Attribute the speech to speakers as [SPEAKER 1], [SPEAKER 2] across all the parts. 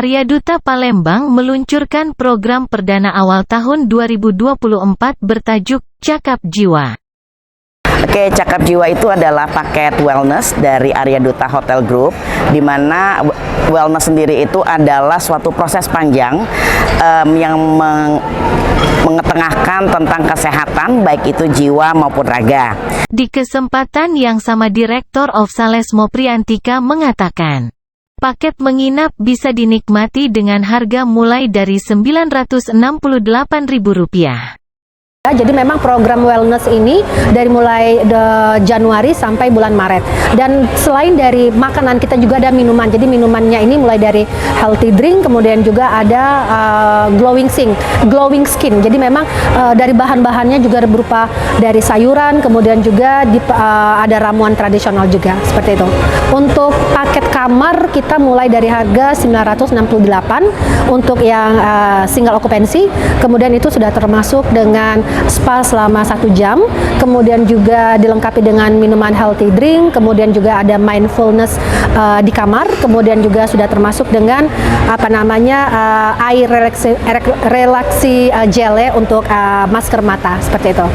[SPEAKER 1] Arya Duta Palembang meluncurkan program perdana awal tahun 2024 bertajuk Cakap Jiwa.
[SPEAKER 2] Oke, Cakap Jiwa itu adalah paket wellness dari Arya Duta Hotel Group, di mana wellness sendiri itu adalah suatu proses panjang yang mengetengahkan tentang kesehatan, baik itu jiwa maupun raga.
[SPEAKER 1] Di kesempatan yang sama, Direktur of Sales Mopriantika mengatakan, paket menginap bisa dinikmati dengan harga mulai dari Rp968.000.
[SPEAKER 3] Jadi memang program wellness ini dari mulai Januari sampai bulan Maret. Dan selain dari makanan, kita juga ada minuman. Jadi minumannya ini mulai dari healthy drink, kemudian juga ada glowing skin. Jadi memang dari bahan-bahannya juga berupa dari sayuran, kemudian juga ada ramuan tradisional juga, seperti itu. Untuk paket kamar kita mulai dari harga 968 untuk yang single occupancy, kemudian itu sudah termasuk dengan spa selama 1 jam, kemudian juga dilengkapi dengan minuman healthy drink, kemudian juga ada mindfulness di kamar, kemudian juga sudah termasuk dengan air relaksi gel untuk masker mata, seperti itu.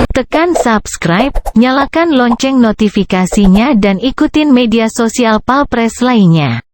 [SPEAKER 1] Tekan subscribe, nyalakan lonceng notifikasinya dan ikutin media sosial Palpres lainnya.